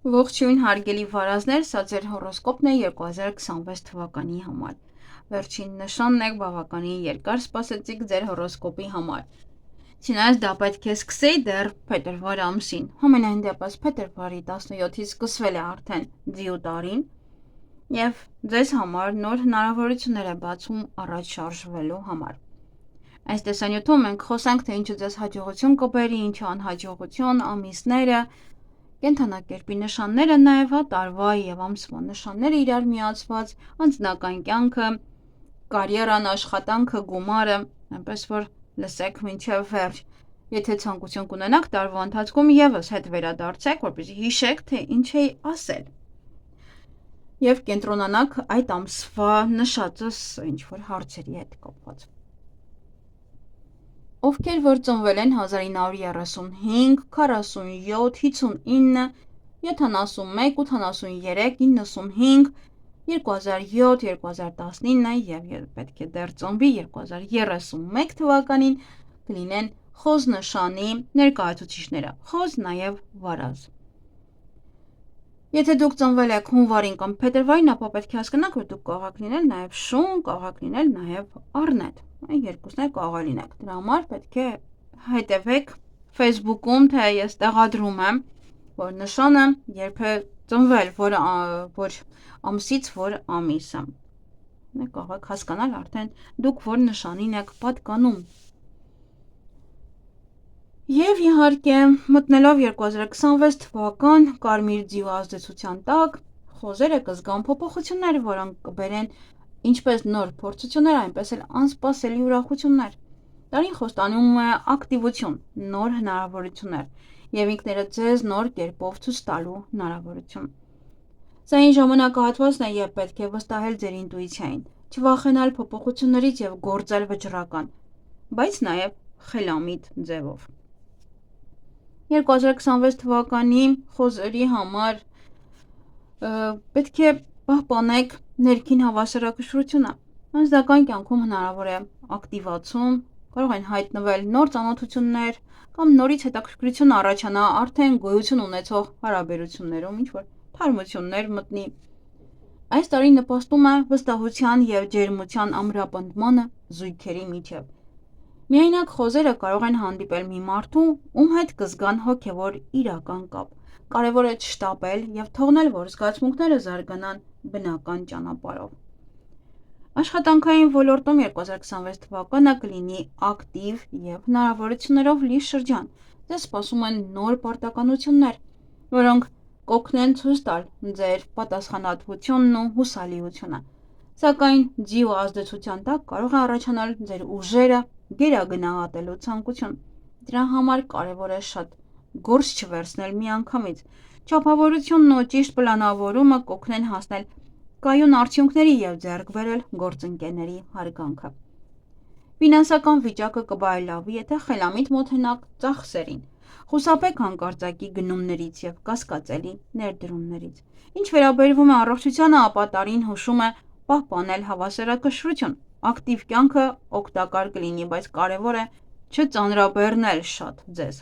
Ողջույն հարգելի վարազներ, սա ձեր հորոսկոպն է 2026 թվականի համար։ Վերջին նշանն եք բավականին երկար սպասեցիք ձեր հորոսկոպի համար։ Չնայած դա պետք է սկսեի դեռ փետրվար ամսին։ Համենայն դեպս փետրվարի 17-ից սկսվել է արդեն ձիու տարին եւ ձեզ համար նոր հնարավորություններ է բացում առաջ շարժվելու համար։ Այս տեսանյութում մենք խոսենք, թե ինչը ձեզ հաջողություն կբերի, ինչը անհաջողություն, ամիսները, կենդանակերպի նշանները, նաև տարվա եւ ամսվա նշանները իրար միացված, անձնական կյանքը, կարիերան, աշխատանքը, գումարը, այնպես որ լսեք մինչև վերջ։ Եթե ցանկություն կունենաք տարվա ընթացքում եւս հետ վերադարձեք, որպեսզի հիշեք, թե ինչ էի ասել։ Եվ կենտրոնանաք այդ ամսվա նշածս ինչ որ հարցերի հետ կապված։ Ովքեր որ ծնվել են 1935, 47, 59, 71, 83, 95, 2007, 2019 եւ պետք է դեռ ծնվի 2031 թվականին կլինեն խոզ նշանի ներկայացուցիչները, խոզ նաև վարազ։ Եթե դուք ծնվել եք հունվարին կամ փետրվարին, ապա պետք է հասկանաք, որ դուք կարող եք լինել նաև շուն, կարող եք լինել նաև առնետ։ Այն երկուսն էլ կարող լինեք։ Դրա համար պետք է հետևեք Facebook-ում, թե ես տեղադրում եմ, որ նշանը երբ է ծնվել, որ ամսից, որ ամիսը։ Կարող եք հասկանալ արդեն դուք որ նշանին եք պատկանում։ Եվ իհարկե մտնելով 2026 թվական կարմիր ձիու ազդեցության տակ, խոզերը կզգան փոփոխություններ, որոնք կբերեն ինչպես նոր փորձություններ, այնպես էլ անսպասելի ուրախություններ։ Տարին խոստանում է ակտիվություն, նոր հնարավորություններ եւ ինքներդ ձեզ նոր կերպով ցույց տալու հնարավորություն։ Սա այն ժամանակահատվածն է, երբ պետք է վստահել ձեր ինտուիցիային, չվախենալ փոփոխություններից եւ գործել վճռական, բայց նաեւ խելամիտ ձևով։ 2026 թվականի խոզերի համար պետք է պահպանեք ներքին հավասարակշռությունը։ Անձնական կյանքում հնարավոր է ակտիվացում, կարող են հայտնվել նոր ծանոթություններ կամ նորից հետաքրքրություն առաջանա արդեն գոյություն ունեցող հարաբերություններում, ինչ-որ թարմություններ մտնի։ Այս տարի նպաստում է վստահության եւ ջերմության ամրապնդմանը զույգերի միջև։ Միայնակ խոզերը կարող են հանդիպել մի մարդու, ում հետ կզգան հոգևոր իրական կապ։ Կարևոր է չշտապել եւ թողնել, որ զգացմունքները զարգանան բնական ճանապարհով։ Աշխատանքային ոլորտում 2026 թվականը կլինի ակտիվ եւ հնարավորություններով լի շրջան։ Ձեզ սպասում են նոր պարտականություններ, որոնք կօգնեն ցույց տալ ձեր պատասխանատվությունն ու հուսալիությունը։ Սակայն ձիու ազդեցության տակ կարող է առաջանալ ձեր ուժերը գերագնահատելու ցանկություն։ Դրա համար կարևոր է շատ գործ չվերցնել միանգամից։ Չափավորությունն ու ճիշտ պլանավորումը կօգնեն հասնել կայուն արդյունքների եւ ձեռք բերել գործընկերների հարգանքը։ Ֆինանսական վիճակը կբարելավի, եթե խելամիտ մոտենաք ծախսերին։ Խուսափեք հանկարծակի գնումներից եւ կասկածելի ներդրումներից։ Ինչ վերաբերվում է առողջությանը, ապա տարին հուշում է պահպանել հավասարակշռություն։ Ակտիվ կյանքը օգտակար կլինի, բայց կարևոր է չծանրաբեռնել շատ ձեզ։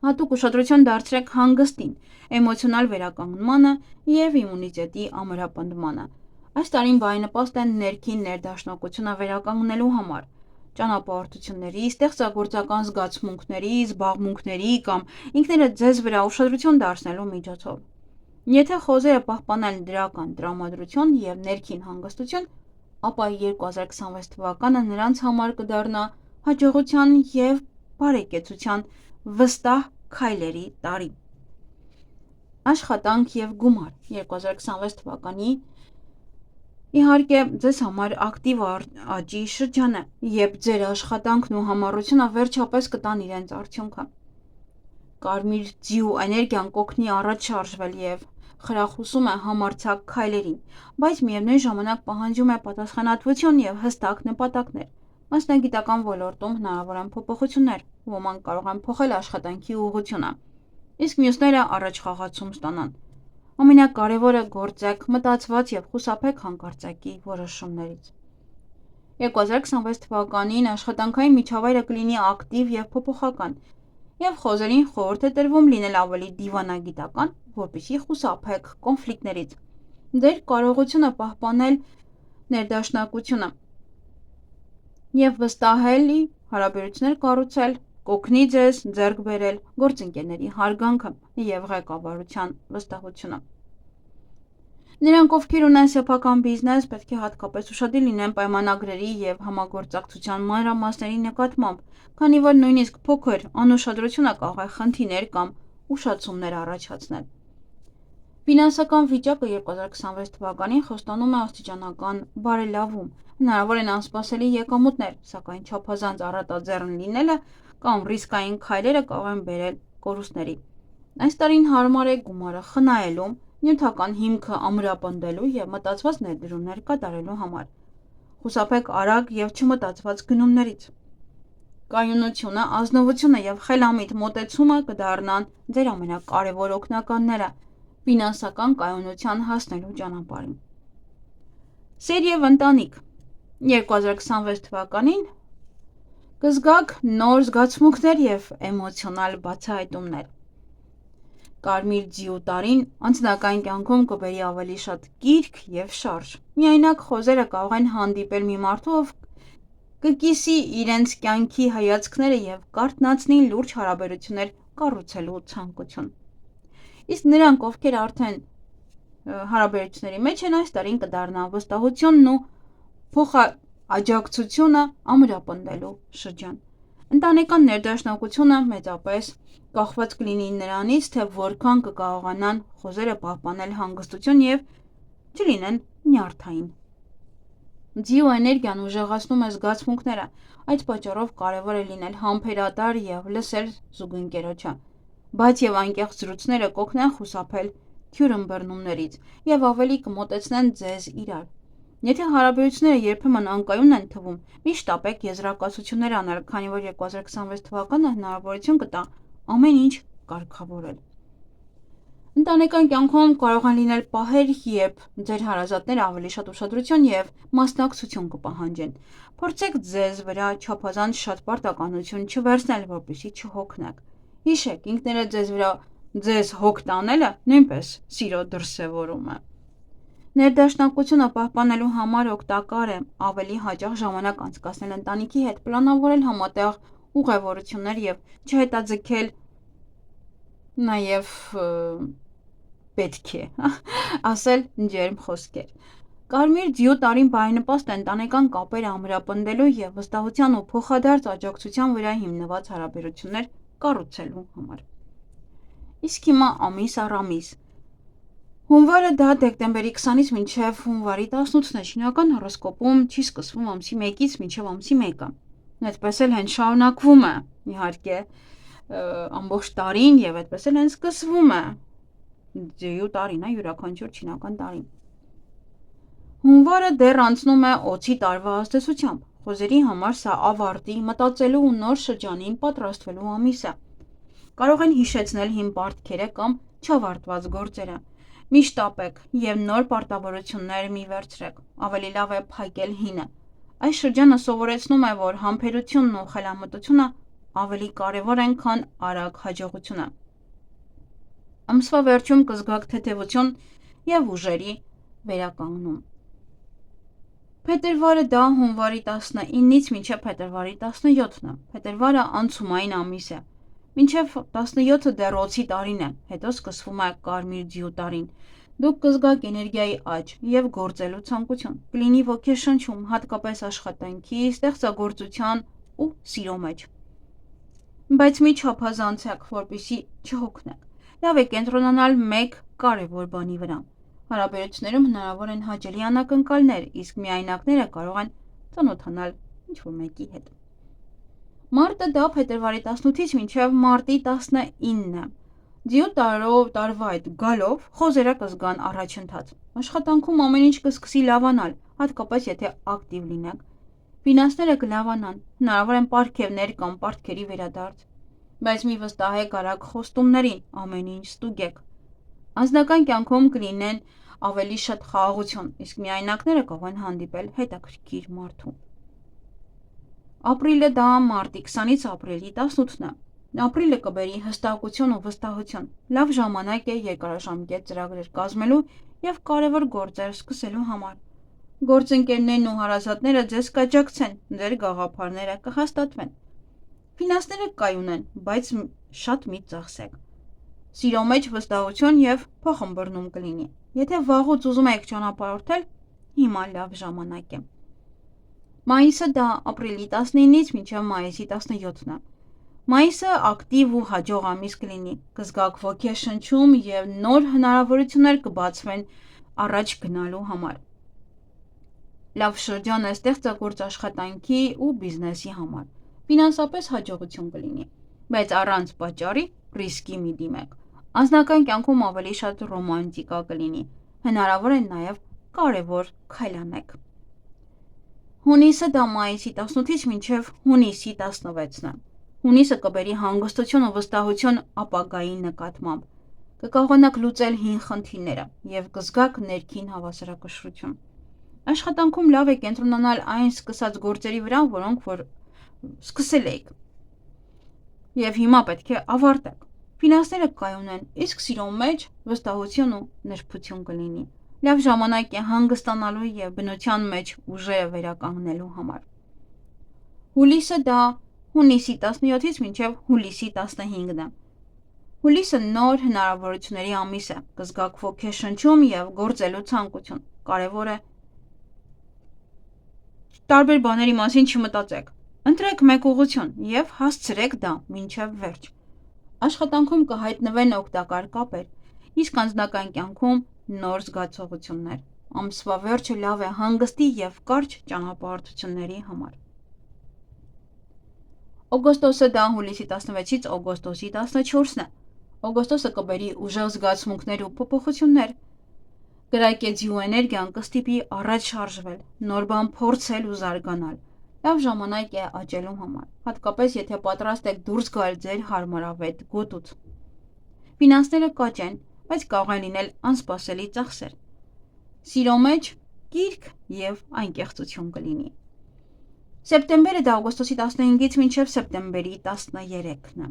Հատուկ ուշադրություն դարձրեք հանգստին, էմոցիոնալ վերականգնմանը եւ իմունիտետի ամրապնդմանը։ Այս տարին բարենպաստ են ներքին ներդաշնակությունը վերականգնելու համար։ Ճանապարհորդությունների, ստեղծագործական զգացմունքների, զբաղմունքների կամ ինքներդ ձեզ վրա ուշադրություն դարձնելու միջոցով։ Եթե խոզերը պահպանեն դրական տրամադրություն եւ ներքին հանգստություն, ապա 2026 թվականը նրանց համար կդառնա հաջողության եւ բարեկեցության վստահ քայլերի տարի։ Աշխատանք եւ գումար 2026 թվականի իհարկե ձեզ համար ակտիվ աճի շրջան է, երբ ձեր աշխատանքն ու համառությունը վերջապես կտան իրենց արդյունքը։ Կարմիր ձիու էներգիան կօգնի առաջ շարժվել եւ խրախուսում է համարձակ քայլերին, բայց միևնույն ժամանակ պահանջում է պատասխանատվություն եւ հստակ նպատակներ։ Մասնագիտական ոլորտում հնարավոր են փոփոխություններ, ոմանք կարող են փոխել աշխատանքի ուղղությունը, իսկ մյուսները առաջխաղացում ստանան։ Ամենակարևորը գործեք մտածված եւ խուսափեք հանկարծակի որոշումներից։ 2026 թվականին աշխատանքային միջավայրը կլինի ակտիվ եւ փոփոխական։ եւ խոզերին խորհուրդ է տրվում լինել ավելի դիվանագիտական, որպեսզի խուսափեք կոնֆլիկտներից։ Ձեր կարողությունը պահպանել ներդաշնակությունը եւ վստահելի հարաբերություններ կառուցել կօգնի ձեզ ձեռք բերել գործընկերների հարգանքը եւ ղեկավարության վստահությունը։ Նրանք, ովքեր ունեն սեփական բիզնես, պետք է հատկապես ուշադիր լինեն պայմանագրերի եւ համագործակցության մանրամասների նկատմամբ, քանի որ նույնիսկ փոքր անուշադրությունը կարող է խնդիրներ կամ ուշացումներ առաջացնել։ Ֆինանսական վիճակը 2026 թվականին խոստանում է աստիճանական բարելավում։ Հնարավոր են անսպասելի եկամուտներ, սակայն չափազանց առատաձեռն լինելը կամ ռիսկային քայլերը կարող են բերել կորուստների։ Այս տարին հարմար է գումարը խնայելու, նյութական հիմքը ամրապնդելու եւ մտածված ներդրումներ կատարելու համար։ Խուսափեք արագ եւ չմտածված գնումներից։ Կայունությունը, ազնվությունը եւ խելամիտ մոտեցումը կդառնան ձեր ամենակարևոր օգնականները ֆինանսական կայունության հասնելու ճանապարհին։ Սեր եւ ընտանիք 2026 թվականին կզգաք նոր զգացմունքներ եւ էմոցիոնալ բացահայտումներ։ Կարմիր ձիու տարին անձնական կյանքում կբերի ավելի շատ կիրք եւ շարժ։ Միայնակ խոզերը կարող են հանդիպել մի մարդու, ով կկիսի իրենց կյանքի հայացքները եւ կարթնացնի լուրջ հարաբերություններ կառուցելու ցանկություն։ Իսկ նրանք, ովքեր արդեն հարաբերությունների մեջ են, այս տարին կդառնա վստահությունն ու փոխաջակցությունը ամրապնդելու շրջան։ Ընտանեկան ներդաշնակությունը մեծապես կախված կլինի նրանից, թե որքան կկարողանան խոզերը պահպանել հանգստություն եւ չլինեն նյարդային։ Ձիու էներգիան ուժեղացնում է զգացմունքները, այդ պատճառով կարևոր է լինել համբերատար եւ լսել զուգընկերոջը, բայց եւ անկեղծ զրույցները կօգնեն խուսափել թյուրըմբռնումներից եւ ավելի կմոտեցնեն ձեզ իրար։ Եթե հարաբերությունները երբեմն անկայուն են թվում, մի շտապեք եզրակացություններ անել, քանի որ 2026 թվականը հնարավորություն կտա ամեն ինչ կարգավորել։ Ընտանեկան կյանքում կարող են լինել պահեր, երբ ձեր հարազատները ավելի շատ ուշադրություն եւ մասնակցություն կպահանջեն։ Փորձեք ձեզ վրա չափազանց շատ պարտականություն չվերցնել, որպեսզի չհոգնեք։ Հիշեք, ինքներդ ձեզ վրա ձեզ հոգ տանելը նույնպես սիրո դրսևորում է։ Ներդաշնակությունը պահպանելու համար օգտակար է ավելի հաճախ ժամանակ անցկացնել ընտանիքի հետ, պլանավորել համատեղ ուղևորություններ եւ չհետաձգել նաեւ պետք է ասել ջերմ խոսքեր։ Կարմիր ձիու տարին բարենպաստ է ընտանեկան կապերը ամրապնդելու եւ վստահության ու փոխադարձ աջակցության վրա հիմնված հարաբերություններ կառուցելու համար։ Իսկ հիմա ամիս առ ամիս հունվարը դա դեկտեմբերի 20-ից մինչև հունվարի 18-ն է, չինական հորոսկոպում չի սկսվում ամսի 1-ից մինչև ամսի 1-ը։ Այդպես էլ հենց շարունակվում է, իհարկե, ամբողջ տարին եւ այդպես էլ հենց սկսվում է ձիու տարին, յուրաքանչյուր չինական տարին։ Հունվարը դեռ անցնում է օձի տարվա ազդեցությամբ։ Խոզերի համար սա ավարտի, մտածելու ու նոր շրջանին պատրաստվելու ամիս է։ Կարող են հիշեցնել հին պարտքերը կամ չավարտված գործերը։ Մի շտապեք եւ նոր պարտավորություններ մի վերցրեք։ Ավելի լավ է փակել հինը։ Այս շրջանը սովորեցնում է, որ համբերությունն ու խելամտությունը ավելի կարևոր են, քան արագ հաջողությունը։ Ամսվա վերջում կզգաք թեթևություն եւ ուժերի վերականգնում։ Փետրվարը դա հունվարի 19-ից մինչև փետրվարի 17-ն է։ Փետրվարը անցումային ամիս է։ Մինչև 17-ը դեռ օձի տարին է, հետո սկսվում է կարմիր ձիու տարին։ Դուք կզգաք էներգիայի աճ եւ գործելու ցանկություն։ Կլինի ոգեշնչում, հատկապես աշխատանքի, ստեղծագործության ու սիրո մեջ։ Բայց մի չափազանցեք, որպեսզի չհոգնեք։ Լավ է կենտրոնանալ մեկ կարևոր բանի վրա։ Հարաբերություններում հնարավոր են հաճելի անակնկալներ, իսկ միայնակները կարող են ծանոթանալ ինչ-որ մեկի հետ։ Մարտը դա փետրվարի 18-ից մինչև մարտի 19-ն է։ Ձիու տարվա այդ գալով խոզերը կզգան առաջընթաց։ Աշխատանքում ամեն ինչ կսկսի լավանալ, հատկապես եթե ակտիվ լինեք։ Ֆինանսները կլավանան, հնարավոր են պարգևներ կամ պարտքերի վերադարձ։ Բայց մի վստահեք արագ խոստումներին, ամեն ինչ ստուգեք։ Անձնական կյանքում կլինեն ավելի շատ խաղաղություն, իսկ միայնակները կարող են հանդիպել հետաքրքիր մարդու։ Ապրիլը դա մարտի 20-ից ապրիլի 18-ն է։ Ապրիլը կբերի հստակություն ու վստահություն, լավ ժամանակ է երկարաժամկետ ծրագրեր կազմելու և կարևոր գործեր սկսելու համար։ Գործընկերներն ու հարազատները ձեզ կաջակցեն, ձեր գաղափարները կհաստատվեն։ Ֆինանսները կայուն են, բայց շատ մի ծախսեք։ Սիրո մեջ վստահություն և փոխըմբռնում կլինի։ Եթե վաղուց ուզում եք ճանապարհորդել, հիմա լավ ժամանակ է։ Մայիսը դա ապրիլի 19-ից մինչև մայիսի 17-ն է։ Մայիսը ակտիվ ու հաջող ամիս կլինի, կզգաք ոգեշնչում և նոր հնարավորություններ կբացվեն առաջ գնալու համար։ Լավ շրջան է ստեղծագործ աշխատանքի ու բիզնեսի համար։ Ֆինանսապես հաջողություն կլինի, բայց առանց պատճառի ռիսկի մի դիմեք։ Անձնական կյանքում ավելի շատ ռոմանտիկա կլինի, հնարավոր է նաև կարևոր քայլ անեք։ Հունիսը դա մայիսի 18-ից մինչև հունիսի 16-ն է։ Հունիսը կբերի հանգստություն ու վստահություն ապագայի նկատմամբ։ Կկարողանաք լուծել հին խնդիրները և կզգաք ներքին հավասարակշռություն։ Աշխատանքում լավ է կենտրոնանալ այն սկսած գործերի վրա, որոնք որ սկսել էիք և հիմա պետք է ավարտեք։ Ֆինանսները կայուն են, իսկ սիրո մեջ վստահություն ու նրբություն կլինի։ Լավ ժամանակ է հանգստանալու և բնության մեջ ուժերը վերականգնելու համար։ Հուլիսը դա հունիսի 17-ից մինչև հուլիսի 15-ն է։ Հուլիսը նոր հնարավորությունների ամիս է, կզգաք ոգեշնչում և գործելու ցանկություն։ Կարևոր է տարբեր բաների մասին չմտածեք։ Ընտրեք մեկ ուղղություն և հասցրեք դա մինչև վերջ։ Աշխատանքում կհայտնվեն օգտակար կապեր, իսկ անձնական կյանքում նոր զգացողություններ։ Ամսվա վերջը լավ է հանգստի և կարճ ճանապարհորդությունների համար։ Օգոստոսը դա հուլիսի 16-ից օգոստոսի 14-ն է։ Օգոստոսը կբերի ուժեղ զգացմունքներ ու փոփոխություններ։ Կրակեցի ու էներգիան կստիպի առաջ շարժվել, նոր բան փորձել ու զարգանալ։ Լավ ժամանակ է աճելու համար, հատկապես եթե պատրաստ եք դուրս գալ ձեր հարմարավետ գոտուց։ Ֆինանսները կաճ են, բայց կարող են լինել անսպասելի ծախսեր։ Սիրո մեջ կիրք և անկեղծություն կլինի։ Սեպտեմբերը դա օգոստոսի 15-ից մինչև սեպտեմբերի 13-ն է։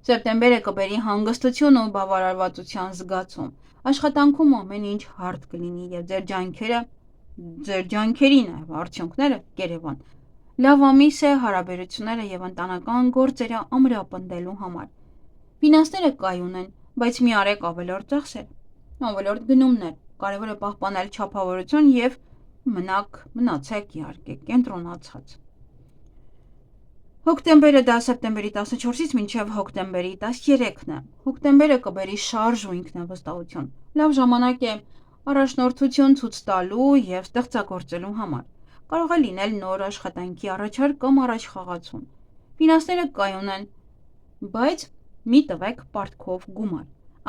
Սեպտեմբերը կբերի հանգստություն ու բավարարվածության զգացում։ Աշխատանքում ամեն ինչ հարթ կլինի և ձեր ջանքերի արդյունքները կերևան։ Լավ ամիս է հարաբերությունները և ընտանեկան գործերը ամրապնդելու համար։ Ֆինանսները կայուն են, բայց մի արեք ավելորդ ծախսեր, ավելորդ գնումներ։ Կարևոր է պահպանել չափավորություն և մնացեք իհարկե կենտրոնացած։ Հոկտեմբերը դա սեպտեմբերի 14-ից մինչև հոկտեմբերի 13-ն է։ Հոկտեմբերը կբերի շարժ ու ինքնավստահություն։ Լավ ժամանակ է առաջնորդություն ցույց տալու և ստեղծագործելու համար։ Կարող է լինել նոր աշխատանքի առաջարկ կամ առաջխաղացում։ Ֆինանսները կայուն են, բայց մի տվեք պարտքով գումար։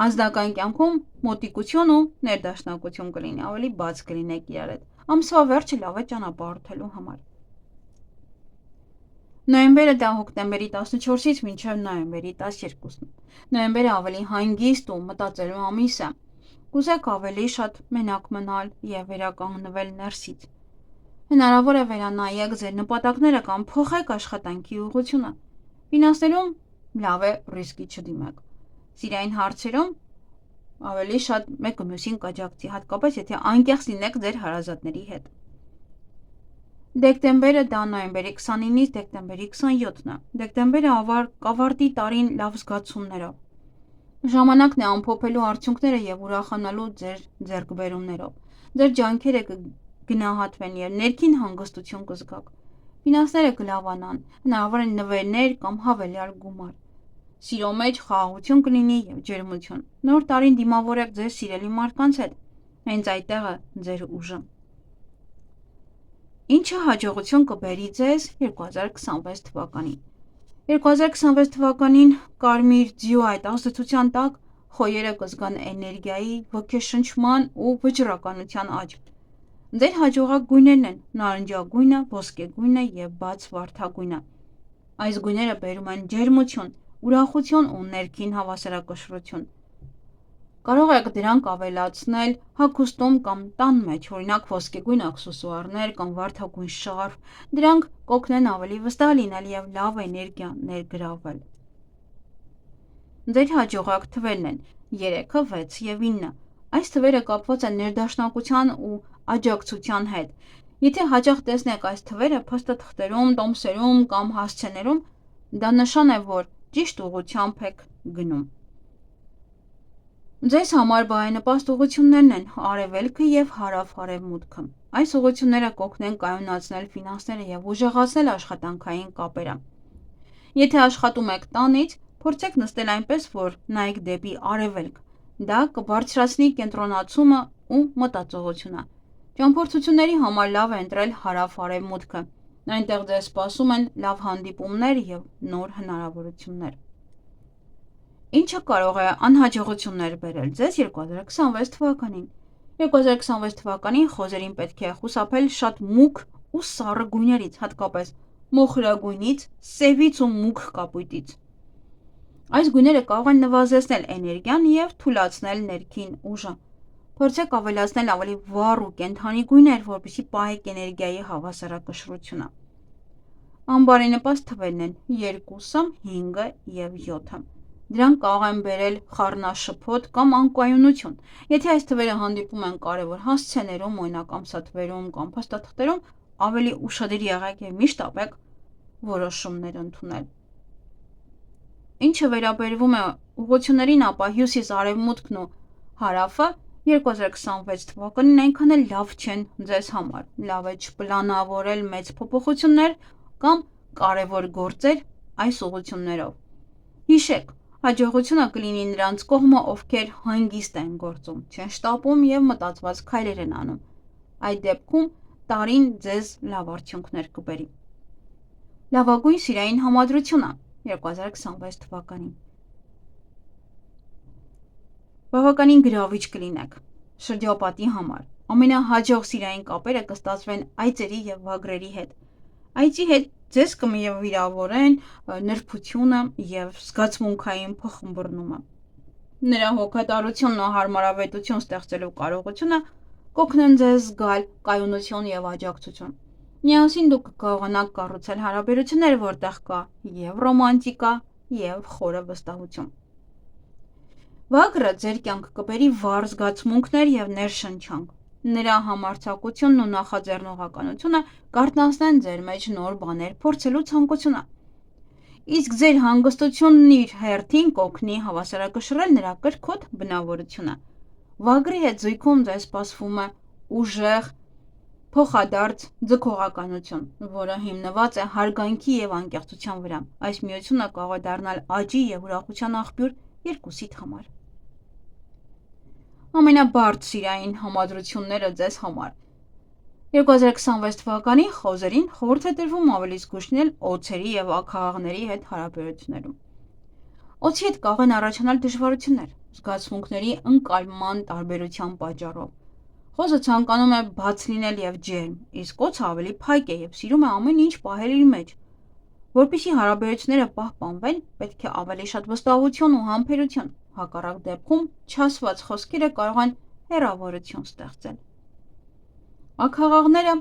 Անձնական կյանքում մոտիկություն ու ներդաշնակություն կլինի, ավելի բաց կլինեք իրար հետ։ Ամսվա վերջը լավ է ճանապարհորդելու համար։ Նոյեմբերը դա հոկտեմբերի 14-ից մինչև նոյեմբերի 12-ն։ Նոյեմբերը ավելի հանգիստ ու մտածելու ամիս է։ Կուզեք ավելի շատ մենակ մնալ և վերականգնվել ներսից։ Հնարավոր է վերանայեք ձեր նպատակները կամ փոխեք աշխատանքի ուղղությունը։ Ֆինանսներում լավ է ռիսկի չդիմեք։ Սիրային հարցերում ավելի շատ մեկը մյուսին կաջակցի, հատկապես եթե անկեղծ լինեք ձեր հարազատների հետ։ Դեկտեմբերը դա նոյեմբերի 29-ից դեկտեմբերի 27-ն է։ Դեկտեմբերը կավարտի տարին լավ զգացումներով։ Ժամանակն է ամփոփելու արդյունքները և ուրախանալու ձեր ձեռքբերումներով։ Ձեր ջանքերը կգնահատվեն և ներքին հանգստություն կզգաք։ Ֆինանսները կլավանան, հնարավոր են նվերներ կամ հավելյալ գումար։ Սիրո մեջ խաղաղություն կլինի և ջերմություն։ Նոր տարին դիմավորեք ձեր սիրելի մարդկանց հետ։ Հենց այդտեղ է ձեր ուժը։ Ինչը հաջողություն կբերի ձեզ 2026 թվականին։ 2026 թվականին կարմիր ձիու այդ ազդեցության տակ խոյերը կզգան էներգիայի, ոգեշնչման ու վճռականության աճ։ Ձեր հաջողակ գույներն են նարնջագույնը, ոսկեգույնը և բաց վարդագույնը։ Այս գույները բերում են ջերմություն, ուրախություն ու ներքին հավասարակշռություն։ Կարող եք դրանք ավելացնել հագուստում կամ տան մեջ, օրինակ ոսկեգույն աքսեսուարներ կամ վարդագույն շարֆ։ Դրանք կօգնեն ավելի վստահ լինել և լավ էներգիա ներգրավել։ Ձեր հաջողակ թվերն են 3, 6 և 9։ Այս թվերը կապված են ներդաշնակության ու աջակցության հետ։ Եթե հաճախ տեսնեք այս թվերը փաստաթղթերում, տոմսերում կամ հասցեներում, դա նշան է, որ ճիշտ ուղղությամբ եք գնում։ Ձեզ համար բարենպաստ ուղղություններն են արևելքը և հարավ-արևմուտքը։ Այս ուղղությունները կօգնեն կայունացնել ֆինանսները և ուժեղացնել աշխատանքային կապերը։ Եթե աշխատում եք տանից, փորձեք նստել այնպես, որ նայեք դեպի արևելք։ Դա կբարձրացնի կենտրոնացումը ու մտածողությունը։ Ճամփորդությունների համար լավ է ընտրել հարավ-արևմուտքը։ Այնտեղ ձեզ սպասում են լավ հանդիպումներ և նոր հնարավորություններ։ Ինչը կարող է անհաջողություններ բերել ձեզ 2026 թվականին։ 2026 թվականին խոզերին պետք է խուսափել շատ մուգ ու սառը գույներից, հատկապես մոխրագույնից, սևից ու մուգ կապույտից։ Այս գույները կարող են նվազեցնել էներգիան և թուլացնել ներքին ուժը։ Փորձեք ավելացնել ավելի վառ ու կենդանի գույներ, որպեսզի պահեք էներգիայի հավասարակշռությունը։ Անբարենպաստ թվերն են 2, 5 և 7։ Դրանք կարող են բերել խառնաշփոթ կամ անկայունություն։ Եթե այս թվերը հանդիպում են կարևոր հասցեներում, օրինակ ամսաթվերում կամ փաստաթղթերում, ավելի ուշադիր եղեք և մի շտապեք որոշումներ ընդունել։ Ինչը վերաբերվում է ուղղություններին, ապա հյուսիս-արևմուտքն ու հարավը 2026 թվականին այնքան էլ լավ չեն ձեզ համար։ Լավ է չպլանավորել մեծ փոփոխություններ կամ կարևոր գործեր այս ուղղություններով։ Հիշեք, հաջողությունը կլինի նրանց կողմը, ովքեր հանգիստ են գործում, չեն շտապում և մտածված քայլեր են անում։ Այդ դեպքում տարին ձեզ լավ արդյունքներ կբերի։ Լավագույն սիրային համադրությունը 2026 թվականին։ Բավականին գրավիչ կլինեք շրջապատի համար։ Ամենահաջող սիրային կապերը կստացվեն այծերի և վագրերի հետ։ Այծի հետ ձեզ կվիրավորեն նրբությունը և զգացմունքային փոխըմբըռնումը։ Նրա հոգատարությունն ու հարմարավետություն ստեղծելու կարողությունը կօգնեն ձեզ զգալ կայունություն և աջակցություն։ Միասին դուք կկարողանաք կառուցել հարաբերություններ, որտեղ կա և ռոմանտիկա, և խորը վստահություն։ Վագրը ձեր կյանք կբերի վառ զգացմունքներ և ներշնչանք։ Նրա համարձակությունն ու նախաձեռնողականությունը կարթնացնեն ձեր մեջ նոր բաներ փորձելու ցանկությունը։ Իսկ ձեր հանգստությունն իր հերթին կօգնի հավասարակշռել նրա կրքոտ բնավորությունը։ Վագրի հետ զույգում ձեզ սպասվում է ուժեղ, փոխադարձ ձգողականություն, որը հիմնված է հարգանքի և անկեղծության վրա։ Այս միությունը կարող է դառնալ աճի և ուրախության աղբյուր երկուսիդ համար։ Ամենաբարդ սիրային համադրությունները ձեզ համար։ 2026 թվականին խոզերին խորհուրդ է տրվում ավելի զգույշ լինել օձերի և աքաղաղների հետ հարաբերություններում։ Օձի հետ կարող են առաջանալ դժվարություններ զգացմունքների ընկալման տարբերության պատճառով։ Խոզը ցանկանում է բաց լինել և ջերմ, իսկ օձը ավելի փայկ է և սիրում է ամեն ինչ պահել իր մեջ։ Որպեսզի հարաբերությունները պահպանվեն, պետք է ավելի շատ վստահություն ու համբերություն, հակառակ դեպքում չասված խոսքերը կարող են հեռավորություն ստեղծել։ Աքաղաղները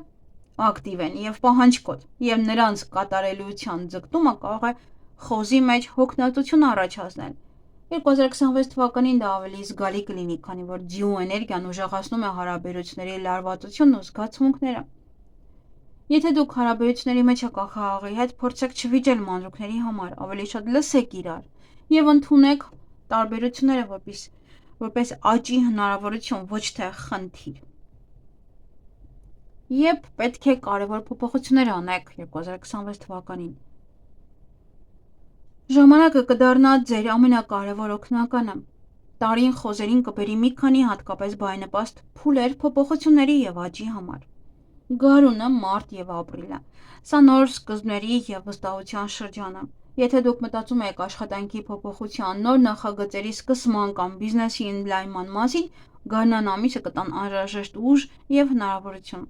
ակտիվ են և պահանջկոտ, և նրանց կատարելության ձգտումը կարող է խոզի մեջ հոգնածություն առաջացնել։ 2026 թվականին դա ավելի զգալի կլինի, քանի որ ձիու էներգիան ուժեղացնում է հարաբերությունների լարվածությունն ու զգացմունքները։ Եթե դուք հարաբերությունների մեջ եք աքաղաղի հետ, փորձեք չվիճել մանրուքների համար, ավելի շատ լսեք իրար և ընդունեք տարբերությունները որպես աճի հնարավորություն, ոչ թե խնդիր։ Երբ պետք է կարևոր փոփոխություններ անեք 2026 թվականին։ Ժամանակը կդառնա ձեր ամենակարևոր օգնականը։ Տարին խոզերին կբերի մի քանի հատկապես բարենպաստ փուլեր փոփոխությունների և աճի համար։ Գարունը, մարտ և ապրիլը։ Սա նոր սկզբների և վստահության շրջան է։ Եթե դուք մտածում եք աշխատանքի փոփոխության, նոր նախագծերի սկսման կամ բիզնեսի ընդլայնման մասին, գարնան ամիսը կտան անհրաժեշտ ուժ և հնարավորություն։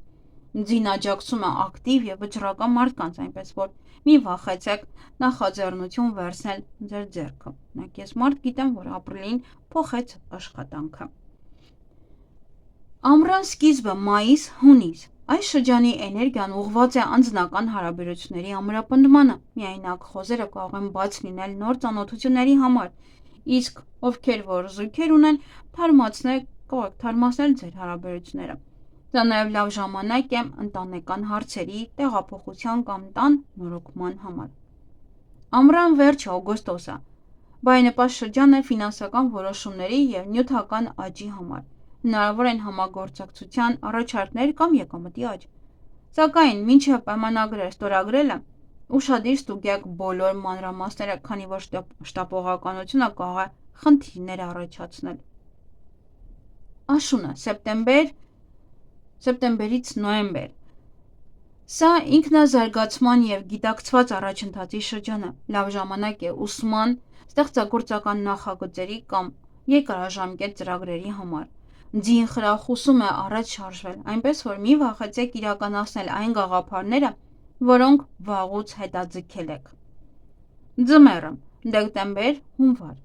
Ձին աջակցում է ակտիվ և վճռական մարդկանց, այնպես որ մի վախեցեք նախաձեռնություն վերցնել ձեր ձեռքը։ Օրինակ ես մարդ գիտեմ, որ ապրիլին փոխեց աշխատանքը։ Ամռան սկիզբը մայիս, հունիս։ Այս շրջանի էներգիան ուղղված է անձնական հարաբերությունների ամրապնդմանը։ Միայնակ խոզերը կարող են բաց լինել նոր ծանոթությունների համար, Իսկ ովքեր որ զույգեր ունեն, կարող թարմացնել ձեր հարաբերությունները։ Դա նաև լավ ժամանակ է ընտանեկան հարցերի տեղափոխության կամ տան նորոգման համար։ Ամռան վերջը օգոստոսը բարենպաստ շրջան է ֆինանսական որոշումների և նյութական աճի համար։ Հնարավոր են համագործակցության առաջարկներ կամ եկամտի աճ։ Սակայն մինչև պայմանագրեր ստորագրելը ուշադիր ստուգեք բոլոր մանրամասները, քանի որ շտապողականությունը կարող է խնդիրներ առաջացնել։ Աշունը սեպտեմբերից նոյեմբեր Սա ինքնազարգացման և գիտակցված առաջընթացի շրջան է, լավ ժամանակ է ուսման, ստեղծագործական նախագծերի կամ երկարաժամկետ ծրագրերի համար։ Ձին խրախուսում է առաջ շարժվել, այնպես որ մի վախեցեք իրականացնել այն գաղափարները, որոնք վաղուց հետաձգել եք։ Ձմեռը դեկտեմբեր-հունվար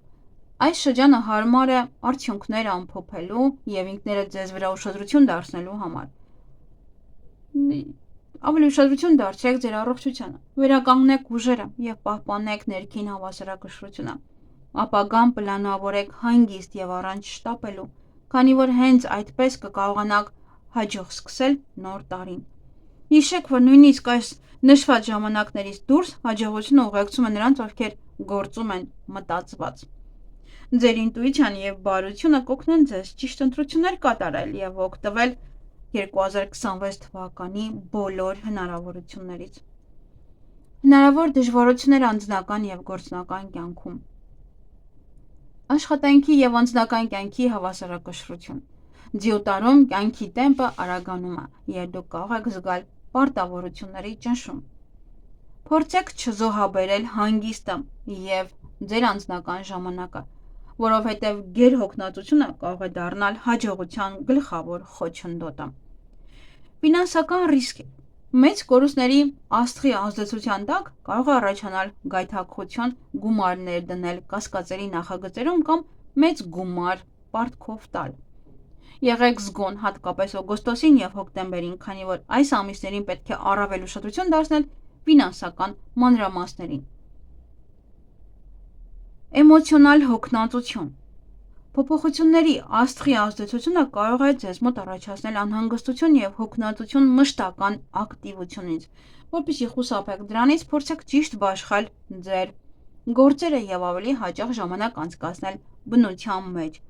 Այս շրջանը հարմար է արդյունքներ ամփոփելու և ինքներդ ձեզ վրա ուշադրություն դարձնելու համար։ Ավելի ուշադրություն դարձրեք ձեր առողջությանը, վերականգնեք ուժերը և պահպանեք ներքին հավասարակշռությունը։ Ապագան պլանավորեք հանգիստ և առանց շտապելու, քանի որ հենց այդպես կկարողանաք հաջող սկսել նոր տարին։ Հիշեք, որ նույնիսկ այս նշված ժամանակներից դուրս հաջողությունը ուղեկցում է նրանց, ովքեր գործում են մտածված։ Ձեր ինտուիցիան և բարությունը կօգնեն ձեզ ճիշտ ընտրություններ կատարել և օգտվել 2026 թվականի բոլոր հնարավորություններից։ Հնարավոր դժվարություններ անձնական և գործնական կյանքում։ Աշխատանքի և անձնական կյանքի հավասարակշռություն։ Ձիու տարում կյանքի տեմպը արագանում է, և դուք կարող եք զգալ պարտավորությունների ճնշում։ Փորձեք չզոհաբերել հանգիստը և ձեր անձնական ժամանակը, որովհետև գերհոգնածությունը կարող է դառնալ հաջողության գլխավոր խոչընդոտը։ Ֆինանսական ռիսկեր։ Մեծ կորուստների աստղի ազդեցության տակ կարող է առաջանալ գայթակղություն գումարներ դնել կասկածելի նախագծերում կամ մեծ գումար պարտքով տալ։ Եղեք զգոն, հատկապես օգոստոսին և հոկտեմբերին, քանի որ այս ամիսներին պետք է առավել ուշադրություն դարձնել ֆինանսական մանրամասներին։ Էմոցիոնալ հոգնածություն։ Փոփոխությունների աստղի ազդեցությունը կարող է ձեզ մոտ առաջացնել անհանգստություն և հոգնածություն մշտական ակտիվությունից։ Որպեսզի խուսափեք դրանից, փորձեք ճիշտ բաշխել ձեր գործերը և ավելի հաճախ ժամանակ անցկացնել բնության մեջ։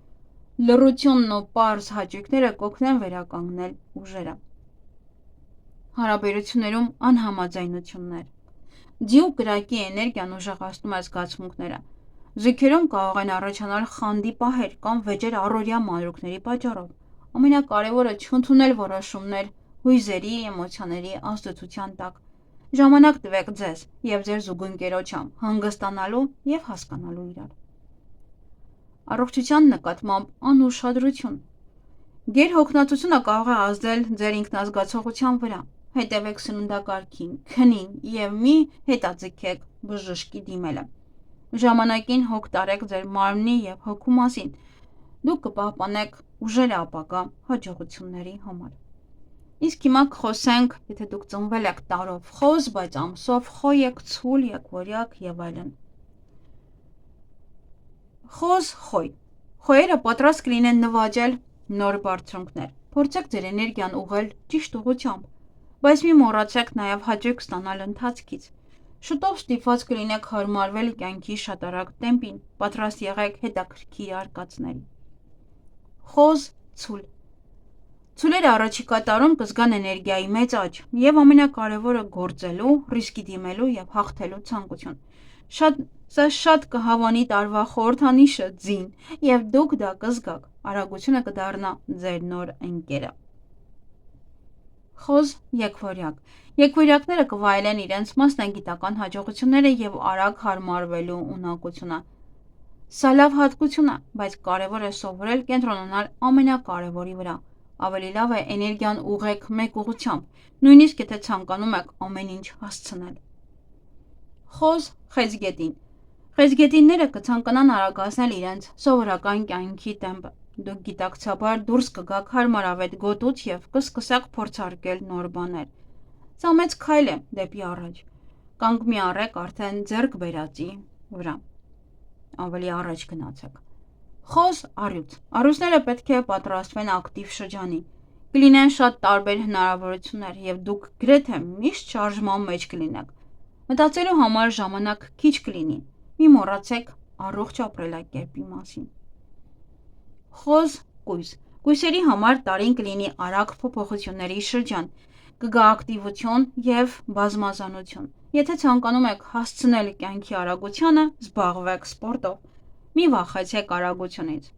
Լռությունն ու պարզ հաճույքները կօգնեն վերականգնել ուժերը։ Հարաբերություններում անհամաձայնություններ։ Ձիու կրակի էներգիան ուժեղացնում է զգացմունքները։ Զույգերում կարող են առաջանալ խանդի պահեր կամ վեճեր առօրյա մանրուքների պատճառով։ Ամենակարևորը չընդունել որոշումներ հույզերի, էմոցիաների ազդեցության տակ։ Ժամանակ տվեք ձեզ և ձեր զուգընկերոջը հանգստանալու և հասկանալու իրար։ Առողջության նկատմամբ անուշադրություն։ Գերհոգնածությունը կարող է ազդել ձեր ինքնազգացողության վրա։ Հետևեք սննդակարգին, քնին և մի հետաձգեք բժշկի դիմելը։ Ժամանակին հոգ տարեք ձեր մարմնի և հոգու մասին։ Դուք կպահպանեք ուժերը ապագա հաջողությունների համար։ Իսկ հիմա կխոսենք, եթե դուք ծնվել եք տարով խոզ, բայց ամսով խոյ եք, ցուլ, եղբորյակ և այլն։ Խոզ, խոյ։ Խոյերը պատրաստ կլինեն նվաճել նոր բարձունքներ։ Փորձեք ձեր էներգիան ուղղել ճիշտ ուղղությամբ, բայց մի մոռացեք նաև հաճույք ստանալ ընթացքից։ Շուտով ստիպված կլինեք հարմարվել կյանքի շատ արագ տեմպին, պատրաստ եղեք հետաքրքիր արկածների։ Խոզ, ցուլ։ Ցուլերը առաջիկա տարում կզգան էներգիայի մեծ աճ և ամենակարևորը գործելու, ռիսկի դիմելու և հաղթելու ցանկություն։ Սա շատ կհավանի տարվա խորհրդանիշը ձին, և դուք դա կզգաք։ Արագությունը կդառնա ձեր նոր ընկերը։ Խոզ, եղբորյակ։ Եղբորյակները կվայելեն իրենց մասնագիտական հաջողությունները և արագ հարմարվելու ունակությունը։ Սա լավ հատկություն է, բայց կարևոր է սովորել կենտրոնանալ ամենակարևորի վրա։ Ավելի լավ է էներգիան ուղղեք մեկ ուղղությամբ, նույնիսկ եթե ցանկանում եք ամեն ինչ հասցնել։ Խոզ, խեցգետին։ Խեցգետինները կցանկանան արագացնել իրենց սովորական կյանքի տեմպը։ Դուք գիտակցաբար դուրս կգաք հարմարավետ գոտուց և կսկսեք փորձարկել նոր բաներ։ Սա մեծ քայլ է դեպի առաջ։ Կանգ մի առեք արդեն ձեռք բերածի վրա։ ավելի առաջ գնացեք։ Խոզ առյուծ։ Առյուծները պետք է պատրաստվեն ակտիվ շրջանի։ Կլինեն շատ տարբեր հնարավորություններ եւ դուք գրեթե միշտ շարժման մեջ կլինեք։ Մտածելու համար ժամանակ քիչ կլինի։ Մի մոռացեք առողջ ապրելակերպի մասին։ Խոզ կույս։ Կույսերի համար տարին կլինի արագ փոփոխությունների շրջան, կգա ակտիվություն եւ բազմազանություն։ Եթե ցանկանում եք հասցնել կյանքի արագությանը, զբաղվեք սպորտով։ Մի վախեցեք արագությունից։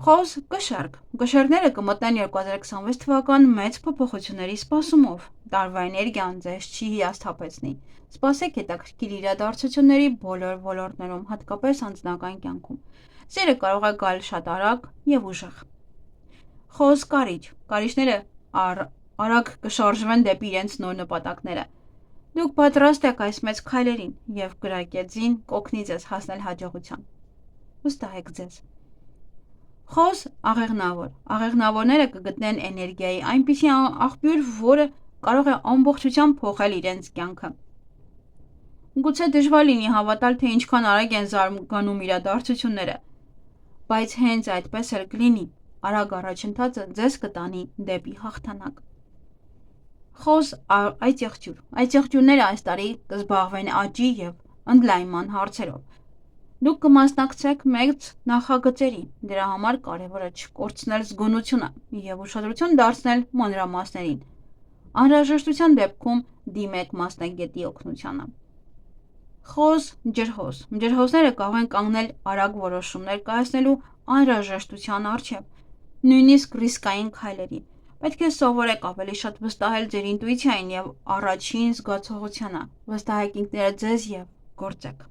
Խոզ կշեռք։ Կշեռքները կմտնեն 2026 թվական մեծ փոփոխությունների սպասումով։ Տարվա էներգիան ձեզ չի հիասթափեցնի։ Սպասեք հետաքրքիր իրադարձությունների բոլոր ոլորտներում, հատկապես անձնական կյանքում։ Սերը կարող է գալ շատ արագ եւ ուժեղ։ Խոզ կարիճ։ Կարիճները արագ կշարժվեն դեպի իրենց նոր նպատակները։ Դուք պատրաստ եք այս մեծ քայլերին եւ գրակեծին կօգնի ձեզ հասնել հաջողության։ Վստահեք ձեզ։ Խոզ աղեղնավոր։ Աղեղնավորները կգտնեն էներգիայի այնպիսի աղբյուր, որը կարող է ամբողջությամբ փոխել իրենց կյանքը։ Գուցե դժվար լինի հավատալ, թե ինչքան արագ են զարգանում իրադարձությունները, բայց հենց այդպես էլ կլինի։ Արագ առաջընթացը ձեզ կտանի դեպի հաղթանակ։ Խոզ այծեղջյուր։ Այծեղջյուրները այս տարի կզբաղվեն աճի եւ ընդլայնման հարցերով։ Դուք կմասնակցեք մեծ նախագծերի, դրա համար կարևոր է չկորցնել զգոնությունը եւ ուշադրություն դարձնել մանրամասներին։ Անհրաժեշտության դեպքում դիմեք մասնագետի օգնությանը։ Խոզ ջրհոս։ Ջրհոսները կարող են կանգնել արագ որոշումներ կայացնելու անհրաժեշտության առջև, նույնիսկ ռիսկային քայլերի։ Պետք է սովորեք ավելի շատ վստահել ձեր ինտուիցիային եւ առաջին զգացողությանը։ Վստահեք ինքներդ ձեզ եւ գործեք։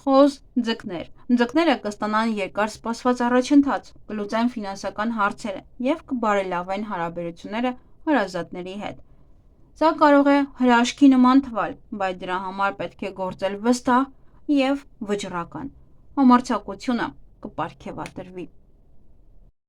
Խոզ ձկներ։ Ձկները կստանան երկար սպասված առաջընթաց, կլուծեն ֆինանսական հարցերը եւ կբարելավեն հարաբերությունները հարազատների հետ։ Սա կարող է հրաշքի նման թվալ, բայց դրա համար պետք է գործել վստահ եւ վճռական։ Համարձակությունը կպարգևատրվի։